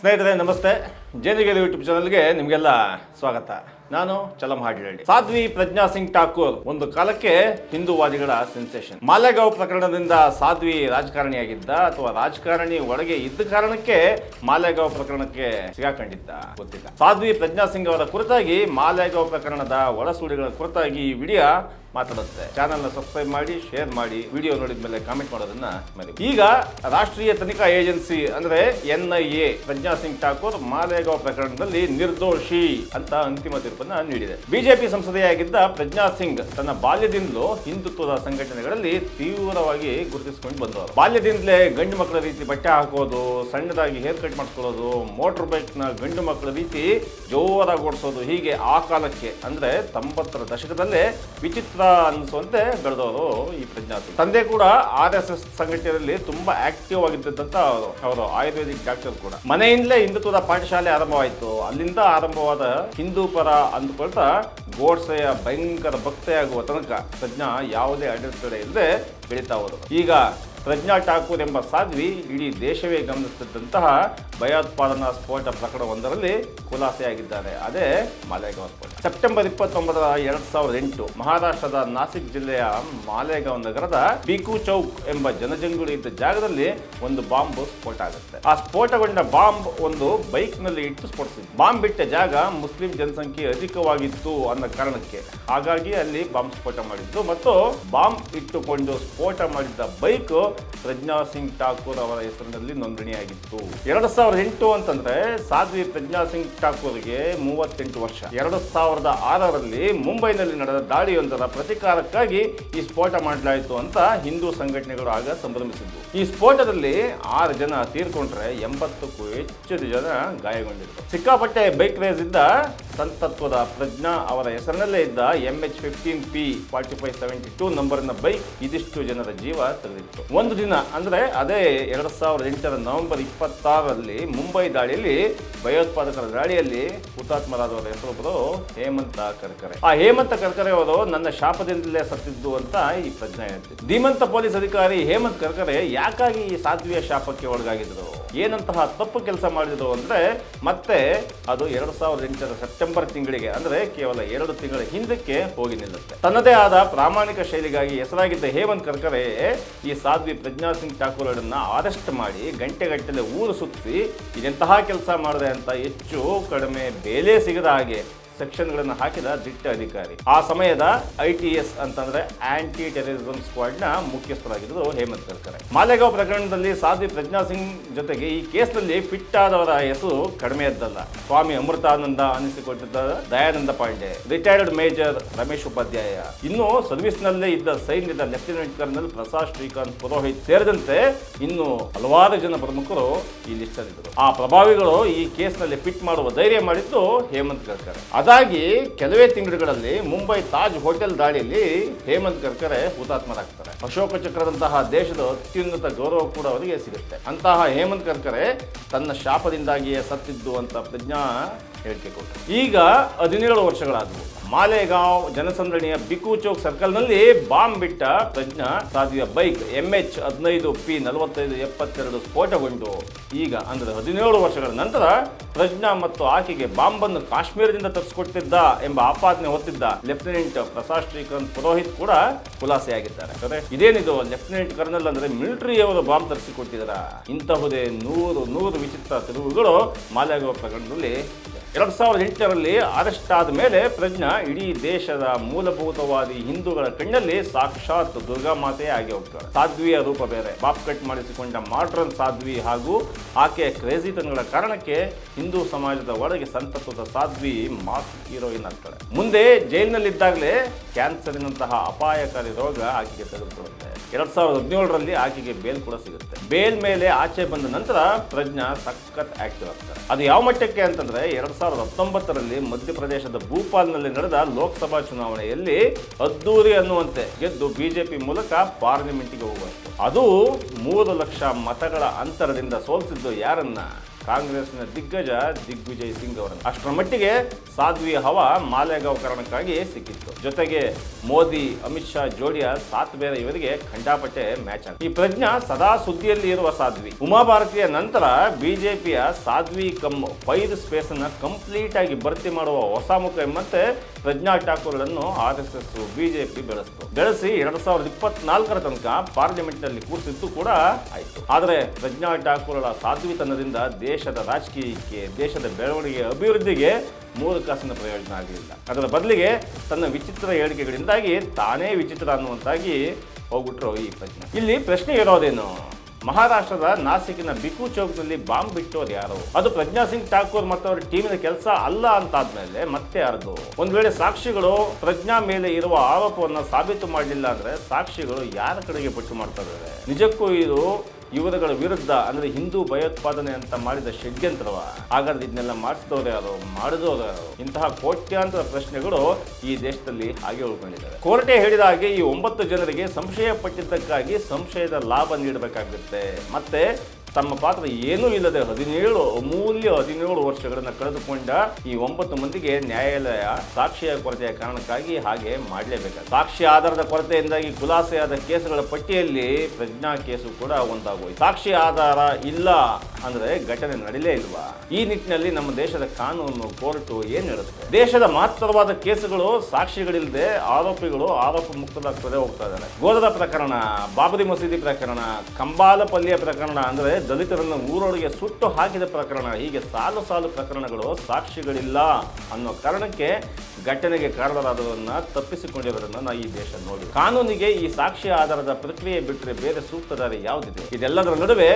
ಸ್ನೇಹಿತರೆ ನಮಸ್ತೆ. ಜೇನುಗೆರೆ ಯೂಟ್ಯೂಬ್ ಚಾನಲ್ಗೆ ನಿಮಗೆಲ್ಲ ಸ್ವಾಗತ. ನಾನು ಚಲಂ ಹಾಡಿಹಳ್ಳಿ. ಸಾಧ್ವಿ ಪ್ರಜ್ಞಾ ಸಿಂಗ್ ಠಾಕೂರ್ ಒಂದು ಕಾಲಕ್ಕೆ ಹಿಂದೂವಾದಿಗಳ ಸೆನ್ಸೇಷನ್. ಮಾಲೇಗಾಂವ್ ಪ್ರಕರಣದಿಂದ ಸಾಧ್ವಿ ರಾಜಕಾರಣಿಯಾಗಿದ್ದ ಅಥವಾ ರಾಜಕಾರಣಿ ಒಳಗೆ ಇದ್ದ ಕಾರಣಕ್ಕೆ ಮಾಲೇಗಾಂವ್ ಪ್ರಕರಣಕ್ಕೆ ಸಿಗಾಕೊಂಡಿದ್ದ ಗೊತ್ತಿಲ್ಲ. ಸಾಧ್ವಿ ಪ್ರಜ್ಞಾ ಸಿಂಗ್ ಅವರ ಕುರಿತಾಗಿ ಮಾಲೇಗಾಂವ್ ಪ್ರಕರಣದ ಒಳಸುಳಿಗಳ ಕುರಿತಾಗಿ ಈ ವಿಡಿಯೋ ಮಾತಾಡುತ್ತೆ. ಚಾನಲ್ ನ ಸಬ್ಸ್ಕ್ರೈಬ್ ಮಾಡಿ, ಶೇರ್ ಮಾಡಿ, ವಿಡಿಯೋ ನೋಡಿದ ಮೇಲೆ ಕಾಮೆಂಟ್ ಮಾಡೋದನ್ನ ಮರೆಯಬೇಡಿ. ಈಗ ರಾಷ್ಟ್ರೀಯ ತನಿಖಾ ಏಜೆನ್ಸಿ ಅಂದ್ರೆ NIA ಪ್ರಜ್ಞಾ ಸಿಂಗ್ ಠಾಕೂರ್ ಮಾಲೇಗಾಂವ್ ಪ್ರಕರಣದಲ್ಲಿ ನಿರ್ದೋಷಿ ಅಂತ ಅಂತಿಮ ತೀರ್ಪನ್ನ ನೀಡಿದೆ. ಬಿಜೆಪಿ ಸಂಸದೆಯಾಗಿದ್ದ ಪ್ರಜ್ಞಾ ಸಿಂಗ್ ತನ್ನ ಬಾಲ್ಯದಿಂದಲೂ ಹಿಂದುತ್ವದ ಸಂಘಟನೆಗಳಲ್ಲಿ ತೀವ್ರವಾಗಿ ಗುರುತಿಸಿಕೊಂಡು ಬಂದವರು. ಬಾಲ್ಯದಿಂದಲೇ ಗಂಡು ಮಕ್ಕಳ ರೀತಿ ಬಟ್ಟೆ ಹಾಕೋದು, ಸಣ್ಣದಾಗಿ ಹೇರ್ ಕಟ್ ಮಾಡಿಸ್ಕೊಳ್ಳೋದು, ಮೋಟರ್ ಬೈಕ್ ನ ಗಂಡು ಮಕ್ಕಳ ರೀತಿ ಜೋರಾಗಿ ಓಡಿಸೋದು, ಹೀಗೆ ಆ ಕಾಲಕ್ಕೆ ಅಂದ್ರೆ 90ರ ದಶಕದಲ್ಲೇ ವಿಚಿತ್ರ ಅನಿಸುವಂತೆ ಬೆಳೆದವರು ಈ ಪ್ರಜ್ಞಾ ಸಿಂಗ್. ತಂದೆ ಕೂಡ RSS ಸಂಘಟನೆಯಲ್ಲಿ ತುಂಬಾ ಆಕ್ಟಿವ್ ಆಗಿದ್ದಂತ ಅವರು ಆಯುರ್ವೇದಿಕ್ ಡಾಕ್ಟರ್ ಕೂಡ. ಮನೆಯಿಂದಲೇ ಹಿಂದುತ್ವದ ಪಾಠಶಾಲೆ ಆರಂಭವಾಯಿತು. ಅಲ್ಲಿಂದ ಆರಂಭವಾದ ಹಿಂದೂ ಪರ ಅಂದುಕೊಳ್ತಾ ಗೋಡ್ಸೆಯ ಭಯಂಕರ ಭಕ್ತೆಯಾಗುವ ತನಕ ಪ್ರಜ್ಞಾ ಯಾವುದೇ ಅಡೆತಡೆ ಇಲ್ಲದೆ ಬೆಳೀತಾ ಹೋದರು. ಈಗ ಪ್ರಜ್ಞಾ ಠಾಕೂರ್ ಎಂಬ ಸಾಧ್ವಿ ಇಡೀ ದೇಶವೇ ಗಮನಿಸುತ್ತಿದ್ದಂತಹ ಭಯೋತ್ಪಾದನಾ ಸ್ಫೋಟ ಪ್ರಕರಣವೊಂದರಲ್ಲಿ ಖುಲಾಸೆಯಾಗಿದ್ದಾರೆ. ಅದೇ ಮಾಲೇಗಾಂವ್ ಸ್ಫೋಟ. ಸೆಪ್ಟೆಂಬರ್ 29, 2008 ಮಹಾರಾಷ್ಟ್ರದ ನಾಸಿಕ್ ಜಿಲ್ಲೆಯ ಮಾಲೇಗಾಂವ್ ನಗರದ ಬಿಕು ಚೌಕ್ ಎಂಬ ಜನಜಂಗುಳಿ ಇದ್ದ ಜಾಗದಲ್ಲಿ ಒಂದು ಬಾಂಬ್ ಸ್ಫೋಟ ಆಗುತ್ತೆ. ಆ ಸ್ಫೋಟಗೊಂಡ ಬಾಂಬ್ ಒಂದು ಬೈಕ್ ನಲ್ಲಿ ಇಟ್ಟು ಸ್ಫೋಟಿಸಿದೆ. ಬಾಂಬ್ ಬಿಟ್ಟ ಜಾಗ ಮುಸ್ಲಿಂ ಜನಸಂಖ್ಯೆ ಅಧಿಕವಾಗಿತ್ತು ಅನ್ನೋ ಕಾರಣಕ್ಕೆ ಹಾಗಾಗಿ ಅಲ್ಲಿ ಬಾಂಬ್ ಸ್ಫೋಟ ಮಾಡಿದ್ದು ಮತ್ತು ಬಾಂಬ್ ಇಟ್ಟುಕೊಂಡು ಸ್ಫೋಟ ಮಾಡಿದ್ದ ಬೈಕ್ ಪ್ರಜ್ಞಾ ಸಿಂಗ್ ಠಾಕೂರ್ ಅವರ ಹೆಸರಿನಲ್ಲಿ ನೋಂದಣಿಯಾಗಿತ್ತು. 2008 ಅಂತಂದ್ರೆ ಸಾಧ್ವಿ ಪ್ರಜ್ಞಾ ಸಿಂಗ್ ಠಾಕೂರ್ಗೆ 38 ವರ್ಷ. 2006ರಲ್ಲಿ ಮುಂಬೈನಲ್ಲಿ ನಡೆದ ದಾಳಿಯೊಂದರ ಪ್ರತಿಕಾರಕ್ಕಾಗಿ ಈ ಸ್ಫೋಟ ಮಾಡಲಾಯಿತು ಅಂತ ಹಿಂದೂ ಸಂಘಟನೆಗಳು ಆಗ ಸಂಭ್ರಮಿಸಿದ್ವು. ಈ ಸ್ಫೋಟದಲ್ಲಿ 6 ಜನ ತೀರ್ಕೊಂಡ್ರೆ 80ಕ್ಕೂ ಹೆಚ್ಚು ಜನ ಗಾಯಗೊಂಡಿದ್ರು. ಸಿಕ್ಕಾಪಟ್ಟೆ ಬೈಕ್ ರೇಸ್ ಇದ್ದ ಸಂತತ್ವದ ಪ್ರಜ್ಞಾ ಅವರ ಹೆಸರಿನಲ್ಲೇ ಇದ್ದ MH15P 4572 ನಂಬರ್ನ ಬೈಕ್ ಇದಿಷ್ಟು ಜನರ ಜೀವ ತೆಗೆದಿತ್ತು. ಒಂದು ದಿನ ಅಂದ್ರೆ ಅದೇ 2008ರ ನವೆಂಬರ್ 26ರಲ್ಲಿ ಮುಂಬೈ ದಾಳಿಯಲ್ಲಿ ಭಯೋತ್ಪಾದಕರ ದಾಳಿಯಲ್ಲಿ ಹುತಾತ್ಮರಾದವರ ಹೆಸರೊಬ್ಬರು ಹೇಮಂತ ಕರ್ಕರೆ. ಆ ಹೇಮಂತ ಕರ್ಕರೆ ಅವರು ನನ್ನ ಶಾಪದಿಂದಲೇ ಸತ್ತಿದ್ದು ಅಂತ ಈ ಪ್ರಜ್ಞೆ ಹೇಳ್ತಿದ್ರು. ಧೀಮಂತ ಪೊಲೀಸ್ ಅಧಿಕಾರಿ ಹೇಮಂತ್ ಕರ್ಕರೆ ಯಾಕಾಗಿ ಈ ಸಾಧ್ವಿಯ ಶಾಪಕ್ಕೆ ಒಳಗಾಗಿದ್ರು, ಏನಂತಹ ತಪ್ಪು ಕೆಲಸ ಮಾಡಿದ್ರು ಅಂದ್ರೆ ಮತ್ತೆ ಅದು 2008ರ ಸೆಪ್ಟೆಂಬರ್ ತಿಂಗಳಿಗೆ ಅಂದ್ರೆ ಕೇವಲ 2 ತಿಂಗಳ ಹಿಂದಕ್ಕೆ ಹೋಗಿ ನಿಲ್ಲುತ್ತೆ. ತನ್ನದೇ ಆದ ಪ್ರಾಮಾಣಿಕ ಶೈಲಿಗಾಗಿ ಹೆಸರಾಗಿದ್ದ ಹೇಮಂತ್ ಕರ್ಕರೆ ಈ ಸಾಧ್ವಿ ಪ್ರಜ್ಞಾ ಸಿಂಗ್ ಠಾಕೂರ್ ಅವರನ್ನ ಅರೆಸ್ಟ್ ಮಾಡಿ ಗಂಟೆಗಟ್ಟಲೆ ಊರು ಸುತ್ತಿ ಇದೆಂತಹ ಕೆಲಸ ಮಾಡಿದೆ ಅಂತ ಹೆಚ್ಚು ಕಡಿಮೆ ಬೇಲೆ ಸಿಗದ ಹಾಗೆ ಸೆಕ್ಷನ್ಗಳನ್ನು ಹಾಕಿದ ದಿಟ್ಟ ಅಧಿಕಾರಿ. ಆ ಸಮಯದ ITS ಅಂತಂದ್ರೆ ಆಂಟಿ ಟೆರರಿಸಂ ಸ್ಕ್ವಾಡ್ ನ ಮುಖ್ಯಸ್ಥರಾಗಿದ್ದು ಹೇಮಂತ್ ಕರ್ಕರೆ. ಮಾಲೇಗಾಂವ್ ಪ್ರಕರಣದಲ್ಲಿ ಸಾಧ್ವಿ ಪ್ರಜ್ಞಾ ಸಿಂಗ್ ಜೊತೆಗೆ ಈ ಕೇಸ್ನಲ್ಲಿ ಫಿಟ್ ಆದವರ ಹೆಸರು ಕಡಿಮೆ ಇದ್ದಲ್ಲ. ಸ್ವಾಮಿ ಅಮೃತಾನಂದ ಅನಿಸಿಕೊಟ್ಟಿದ್ದ ದಯಾನಂದ ಪಾಂಡೆ, ರಿಟೈರ್ಡ್ ಮೇಜರ್ ರಮೇಶ್ ಉಪಾಧ್ಯಾಯ, ಇನ್ನು ಸರ್ವಿಸ್ ನಲ್ಲೇ ಇದ್ದ ಸೈನ್ಯದ ಲೆಫ್ಟಿನೆಂಟ್ ಕರ್ನಲ್ ಪ್ರಸಾದ್ ಶ್ರೀಕಾಂತ್ ಪುರೋಹಿತ್ ಸೇರಿದಂತೆ ಇನ್ನು ಹಲವಾರು ಜನ ಪ್ರಮುಖರು ಈ ಲಿಸ್ಟ್ ಅಲ್ಲಿದ್ದರು. ಆ ಪ್ರಭಾವಿಗಳು ಈ ಕೇಸ್ನಲ್ಲಿ ಫಿಟ್ ಮಾಡುವ ಧೈರ್ಯ ಮಾಡಿದ್ದು ಹೇಮಂತ್ ಕರ್ಕರೆ. ಅದಾಗಿ ಕೆಲವೇ ತಿಂಗಳುಗಳಲ್ಲಿ ಮುಂಬೈ ತಾಜ್ ಹೋಟೆಲ್ ದಾಳಿಯಲ್ಲಿ ಹೇಮಂತ್ ಕರ್ಕರೆ ಹುತಾತ್ಮರಾಗ್ತಾರೆ. ಅಶೋಕ ಚಕ್ರದಂತಹ ದೇಶದ ಅತ್ಯುನ್ನತ ಗೌರವ ಕೂಡ ಅವರಿಗೆ ಸಿಗುತ್ತೆ. ಅಂತಹ ಹೇಮಂತ್ ಕರ್ಕರೆ ತನ್ನ ಶಾಪದಿಂದಾಗಿಯೇ ಸತ್ತಿದ್ದು ಅಂತ ಪ್ರಜ್ಞಾ ಹೇಳಿಕೆ ಕೊಟ್ಟರು. ಈಗ 17 ವರ್ಷಗಳಾದವು. ಮಾಲೇಗಾಂವ್ ಜನಸಂದಣಿಯ ಬಿಕು ಚೌಕ್ ಸರ್ಕಲ್ನಲ್ಲಿ ಬಾಂಬ್ ಬಿಟ್ಟ ಪ್ರಜ್ಞಾ ಸಾಧ್ವಿಯ ಬೈಕ್ MH15P 4572 ಸ್ಫೋಟಗೊಂಡು ಈಗ ಅಂದ್ರೆ 17 ವರ್ಷಗಳ ನಂತರ ಪ್ರಜ್ಞಾ ಮತ್ತು ಆಕೆಗೆ ಬಾಂಬನ್ನು ಕಾಶ್ಮೀರದಿಂದ ತರಿಸಿಕೊಟ್ಟಿದ್ದ ಎಂಬ ಆಪಾದನೆ ಹೊತ್ತಿದ್ದ ಲೆಫ್ಟಿನೆಂಟ್ ಪ್ರಸಾದ್ ಶ್ರೀಕಾಂತ್ ಪುರೋಹಿತ್ ಕೂಡ ಖುಲಾಸೆಯಾಗಿದ್ದಾರೆ. ಇದೇನಿದು ಲೆಫ್ಟಿನೆಂಟ್ ಕರ್ನಲ್ ಅಂದ್ರೆ ಮಿಲಿಟರಿಯವರು ಬಾಂಬ್ ತರಿಸಿಕೊಟ್ಟಿದ್ದಾರ? ಇಂತಹುದೇ 100 ವಿಚಿತ್ರ ತಿರುವುಗಳು ಮಾಲೇಗಾಂವ್ ಪ್ರಕರಣದಲ್ಲಿ. 2008ರಲ್ಲಿ ಅರೆಸ್ಟ್ ಆದ ಮೇಲೆ ಪ್ರಜ್ಞಾ ಇಡೀ ದೇಶದ ಮೂಲಭೂತವಾದಿ ಹಿಂದೂಗಳ ಕಣ್ಣಲ್ಲಿ ಸಾಕ್ಷಾತ್ ದುರ್ಗಾಮಾತೆಯೇ ಆಗಿ ಹೋಗ್ತಾಳೆ. ಸಾಧ್ವಿಯ ರೂಪ ಬೇರೆ. ಬಾಪ್ ಕಟ್ ಮಾಡಿಸಿಕೊಂಡ ಮಾಡ್ರನ್ ಸಾಧ್ವಿ ಹಾಗೂ ಆಕೆಯ ಕ್ರೇಜಿತನಗಳ ಕಾರಣಕ್ಕೆ ಹಿಂದೂ ಸಮಾಜದ ಒಳಗೆ ಸಂತತ್ವದ ಸಾಧ್ವಿ ಮಾಸ್ ಹೀರೋಯಿನ್ ಆಗ್ತಾಳೆ. ಮುಂದೆ ಜೈಲಿನಲ್ಲಿದ್ದಾಗಲೇ ಕ್ಯಾನ್ಸರಿನಂತಹ ಅಪಾಯಕಾರಿ ರೋಗ ಆಕೆಗೆ ತೆಗೆದುಕೊಳ್ಳುತ್ತೆ. 2017ರಲ್ಲಿ ಆಕೆಗೆ ಬೇಲ್ ಕೂಡ ಸಿಗುತ್ತೆ. ಬೇಲ್ ಮೇಲೆ ಆಚೆ ಬಂದ ನಂತರ ಪ್ರಜ್ಞಾ ಸಖತ್ ಆಕ್ಟಿವ್ ಆಗ್ತಾರೆ. ಅದು ಯಾವ ಮಟ್ಟಕ್ಕೆ ಅಂತಂದ್ರೆ 2019ರಲ್ಲಿ ಮಧ್ಯಪ್ರದೇಶದ ಭೂಪಾಲ್ನಲ್ಲಿ ನಡೆದ ಲೋಕಸಭಾ ಚುನಾವಣೆಯಲ್ಲಿ ಅದ್ದೂರಿ ಅನ್ನುವಂತೆ ಗೆದ್ದು ಬಿಜೆಪಿ ಮೂಲಕ ಪಾರ್ಲಿಮೆಂಟ್ಗೆ ಹೋಗುವಂತೆ. ಅದು 3 ಲಕ್ಷ ಮತಗಳ ಅಂತರದಿಂದ ಸೋಲಿಸಿದ್ದು ಯಾರನ್ನ? ಕಾಂಗ್ರೆಸ್ನ ದಿಗ್ಗಜ ದಿಗ್ವಿಜಯ್ ಸಿಂಗ್ ಅವರನ್ನು. ಅಷ್ಟರ ಮಟ್ಟಿಗೆ ಸಾಧ್ವಿ ಹವಾ ಮಾಲೇಗಾಂವ್ ಕಾರಣಕ್ಕಾಗಿ ಸಿಕ್ಕಿತ್ತು. ಜೊತೆಗೆ ಮೋದಿ ಅಮಿತ್ ಶಾ ಜೋಡಿಯ ಸಾತ್ ಬೇರೆ ಇವರಿಗೆ ಖಂಡಾಪಟ್ಟೆ ಮ್ಯಾಚ್ ಆಗಿದೆ. ಈ ಪ್ರಜ್ಞಾ ಸದಾ ಸುದ್ದಿಯಲ್ಲಿ ಇರುವ ಸಾಧ್ವಿ. ಉಮಾಭಾರತಿಯ ನಂತರ ಬಿಜೆಪಿಯ ಸಾಧ್ವಿ ಕಮ್ 5 ಸ್ಪೇಸ್ ಅನ್ನ ಕಂಪ್ಲೀಟ್ ಆಗಿ ಭರ್ತಿ ಮಾಡುವ ಹೊಸ ಮುಖ ಎಂಬಂತೆ ಪ್ರಜ್ಞಾ ಠಾಕೂರ್ ಅನ್ನು RSS ಬಿಜೆಪಿ ಬೆಳೆಸಿ 2024 ತನಕ ಪಾರ್ಲಿಮೆಂಟ್ ನಲ್ಲಿ ಕೂರಿಸಿದ್ದು ಕೂಡ ಆಯಿತು. ಆದರೆ ಪ್ರಜ್ಞಾ ಠಾಕೂರ್ ಸಾಧ್ವಿತನದಿಂದ ದೇಶದ ರಾಜಕೀಯಕ್ಕೆ, ದೇಶದ ಬೆಳವಣಿಗೆ, ಅಭಿವೃದ್ಧಿಗೆ 3 ಕಾಸಿನ ಪ್ರಯೋಜನ ಆಗಲಿಲ್ಲ. ಅದರ ಬದಲಿಗೆ ತನ್ನ ವಿಚಿತ್ರ ಹೇಳಿಕೆಗಳಿಂದಾಗಿ ತಾನೇ ವಿಚಿತ್ರ ಅನ್ನುವಂತಾಗಿ ಹೋಗ್ಬಿಟ್ರು ಈ ಪ್ರಜ್ಞಾ. ಇಲ್ಲಿ ಪ್ರಶ್ನೆ ಇರೋದೇನು? ಮಹಾರಾಷ್ಟ್ರದ ನಾಸಿಕ್ನ ಬಿಕು ಚೌಕ್ನಲ್ಲಿ ಬಾಂಬ್ ಬಿಟ್ಟೋರು ಯಾರು? ಅದು ಪ್ರಜ್ಞಾ ಸಿಂಗ್ ಠಾಕೂರ್ ಮತ್ತು ಅವರ ಟೀಮಿನ ಕೆಲಸ ಅಲ್ಲ ಅಂತಾದ್ಮೇಲೆ ಮತ್ತೆ ಯಾರ್ದು? ಒಂದ್ ವೇಳೆ ಸಾಕ್ಷಿಗಳು ಪ್ರಜ್ಞಾ ಮೇಲೆ ಇರುವ ಆರೋಪವನ್ನ ಸಾಬೀತು ಮಾಡಲಿಲ್ಲ ಅಂದ್ರೆ ಸಾಕ್ಷಿಗಳು ಯಾರ ಕಡೆಗೆ ಪಟ್ಟು ಮಾಡ್ತಾ ಇದ್ದಾರೆ? ನಿಜಕ್ಕೂ ಇದು ಇವರುಗಳ ವಿರುದ್ಧ ಅಂದ್ರೆ ಹಿಂದೂ ಭಯೋತ್ಪಾದನೆ ಅಂತ ಮಾಡಿದ ಷಡ್ಯಂತ್ರವ? ಹಾಗಾದ್ರೆ ಇದನ್ನೆಲ್ಲ ಮಾಡಿಸಿದವರು ಯಾರು, ಮಾಡಿದವರು ಯಾರು? ಇಂತಹ ಕೋಟ್ಯಾಂತರ ಪ್ರಶ್ನೆಗಳು ಈ ದೇಶದಲ್ಲಿ ಹಾಗೆ ಉಳ್ಕೊಂಡಿದ್ದಾರೆ. ಕೋರ್ಟೆ ಹೇಳಿದ ಹಾಗೆ ಈ 9 ಜನರಿಗೆ ಸಂಶಯ ಪಟ್ಟಿದ್ದಕ್ಕಾಗಿ ಸಂಶಯದ ಲಾಭ ನೀಡಬೇಕಾಗುತ್ತೆ. ಮತ್ತೆ ತಮ್ಮ ಪಾತ್ರ ಏನೂ ಇಲ್ಲದೆ 17 ವರ್ಷಗಳನ್ನು ಕಳೆದುಕೊಂಡ ಈ 9 ಮಂದಿಗೆ ನ್ಯಾಯಾಲಯ ಸಾಕ್ಷಿಯ ಕೊರತೆಯ ಕಾರಣಕ್ಕಾಗಿ ಹಾಗೆ ಮಾಡಲೇಬೇಕು. ಸಾಕ್ಷಿ ಆಧಾರದ ಕೊರತೆಯಿಂದಾಗಿ ಖುಲಾಸೆಯಾದ ಕೇಸುಗಳ ಪಟ್ಟಿಯಲ್ಲಿ ಪ್ರಜ್ಞಾ ಕೇಸು ಕೂಡ ಒಂದಾಗೋಯ್ತು. ಸಾಕ್ಷಿ ಆಧಾರ ಇಲ್ಲ ಅಂದ್ರೆ ಘಟನೆ ನಡೀಲೇ ಇಲ್ವಾ? ಈ ನಿಟ್ಟಿನಲ್ಲಿ ನಮ್ಮ ದೇಶದ ಕಾನೂನು, ಕೋರ್ಟು ಏನ್ ಹೇಳುತ್ತೆ? ದೇಶದ ಮಹತ್ತರವಾದ ಕೇಸುಗಳು ಸಾಕ್ಷಿಗಳಿಲ್ಲದೆ ಆರೋಪಿಗಳು ಆರೋಪ ಮುಕ್ತರಾಗ್ತದೆ ಹೋಗ್ತಾ ಇದ್ದಾರೆ. ಗೋದದ ಪ್ರಕರಣ, ಬಾಬರಿ ಮಸೀದಿ ಪ್ರಕರಣ, ಕಂಬಾಲಪಲ್ಲಿಯ ಪ್ರಕರಣ, ಅಂದ್ರೆ ದಲಿತರನ್ನು ಊರೊಳಗೆ ಸುಟ್ಟು ಹಾಕಿದ ಪ್ರಕರಣ, ಹೀಗೆ ಸಾಲು ಪ್ರಕರಣಗಳು ಸಾಕ್ಷಿಗಳಿಲ್ಲ ಅನ್ನೋ ಕಾರಣಕ್ಕೆ ಘಟನೆಗೆ ಕಾರಣರಾದವರನ್ನ ತಪ್ಪಿಸಿಕೊಂಡಿರೋದನ್ನ ನಾವು ಈ ದೇಶ ನೋಡಿ. ಕಾನೂನಿಗೆ ಈ ಸಾಕ್ಷಿ ಆಧಾರದ ಪ್ರಕ್ರಿಯೆ ಬಿಟ್ಟರೆ ಬೇರೆ ಸೂಕ್ತ ದಾರಿ ಯಾವುದಿದೆ? ಇದೆಲ್ಲದರ ನಡುವೆ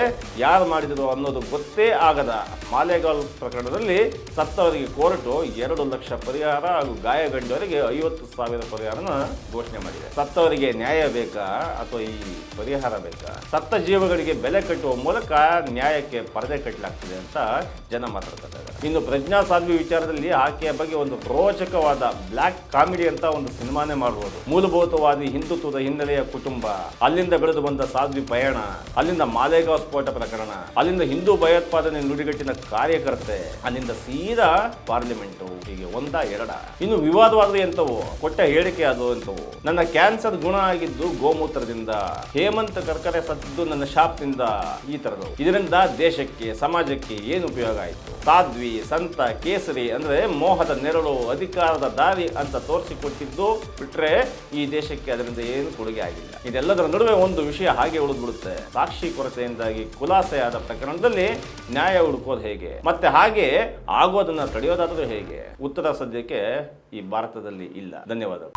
ಯಾರು ಮಾಡಿದ್ರು ಅನ್ನೋದು ಗೊತ್ತೇ ಆಗದ ಮಾಲೇಗಾಂವ್ ಪ್ರಕರಣದಲ್ಲಿ ಸತ್ತವರಿಗೆ ಕೋರ್ಟ್ 2 ಲಕ್ಷ ಪರಿಹಾರ ಹಾಗೂ ಗಾಯಗೊಂಡವರಿಗೆ 50,000 ಪರಿಹಾರನ ಘೋಷಣೆ ಮಾಡಿದೆ. ಸತ್ತವರಿಗೆ ನ್ಯಾಯ ಬೇಕಾ ಅಥವಾ ಈ ಪರಿಹಾರ ಬೇಕಾ? ಸತ್ತ ಜೀವಗಳಿಗೆ ಬೆಲೆ ಕಟ್ಟುವ ಮೂಲಕ ನ್ಯಾಯಕ್ಕೆ ಪರದೆ ಕಟ್ಟಲಾಗ್ತದೆ ಅಂತ ಜನ ಮಾತಾಡ್ತಾರೆ. ಇನ್ನು ಪ್ರಜ್ಞಾ ಸಾಧ್ವಿ ವಿಚಾರದಲ್ಲಿ ಆಕೆಯ ಬಗ್ಗೆ ಒಂದು ರೋಚಕವಾದ ಬ್ಲ್ಯಾಕ್ ಕಾಮಿಡಿ ಅಂತ ಒಂದು ಸಿನಿಮಾನೇ ಮಾಡಬಹುದು. ಮೂಲಭೂತವಾದಿ ಹಿಂದುತ್ವದ ಹಿನ್ನೆಲೆಯ ಕುಟುಂಬ, ಅಲ್ಲಿಂದ ಬೆಳೆದು ಬಂದ ಸಾಧ್ವಿ ಪಯಣ, ಅಲ್ಲಿಂದ ಮಾಲೇಗಾಂವ್ ಸ್ಫೋಟ ಪ್ರಕರಣ, ಅಲ್ಲಿಂದ ಹಿಂದೂ ಭಯೋತ್ಪಾದನೆ ನುಡಿಗಟ್ಟಿನ ಕಾರ್ಯಕರ್ತೆ, ಅಲ್ಲಿಂದ ಸೀದಾ ಪಾರ್ಲಿಮೆಂಟು, ಹೀಗೆ 1-2. ಇನ್ನು ವಿವಾದವಾದ ಎಂತವು, ಕೊಟ್ಟ ಹೇಳಿಕೆ ಅದು ಎಂತವು. ನನ್ನ ಕ್ಯಾನ್ಸರ್ ಗುಣ ಆಗಿದ್ದು ಗೋಮೂತ್ರದಿಂದ, ಹೇಮಂತ್ ಕರ್ಕರೆ ಸತ್ತಿದ್ದು ನನ್ನ ಶಾಪ್ನಿಂದ, ಈ ತರದು. ಇದರಿಂದ ದೇಶಕ್ಕೆ, ಸಮಾಜಕ್ಕೆ ಏನು ಉಪಯೋಗ ಆಯಿತು? ಸಾಧ್ವಿ, ಸಂತ, ಕೇಸರಿ ಅಂದ್ರೆ ಮೋಹದ ನೆರಳು, ಅಧಿಕಾರದ ದಾರಿ ಅಂತ ತೋರಿಸಿಕೊಟ್ಟಿದ್ದು ಬಿಟ್ರೆ ಈ ದೇಶಕ್ಕೆ ಅದರಿಂದ ಏನು ಕೊಡುಗೆ ಆಗಿಲ್ಲ. ಇದೆಲ್ಲದರ ನಡುವೆ ಒಂದು ವಿಷಯ ಹಾಗೆ ಉಳಿದ್ಬಿಡುತ್ತೆ. ಸಾಕ್ಷಿ ಕೊರತೆಯಿಂದಾಗಿ ಖುಲಾಸೆಯಾದ ಪ್ರಕರಣದಲ್ಲಿ ನ್ಯಾಯ ಹುಡುಕೋದು ಹೇಗೆ? ಮತ್ತೆ ಹಾಗೆ ಆಗೋದನ್ನ ತಡೆಯೋದಾದ್ರೂ ಹೇಗೆ? ಉತ್ತರ ಸದ್ಯಕ್ಕೆ ಈ ಭಾರತದಲ್ಲಿ ಇಲ್ಲ. ಧನ್ಯವಾದಗಳು.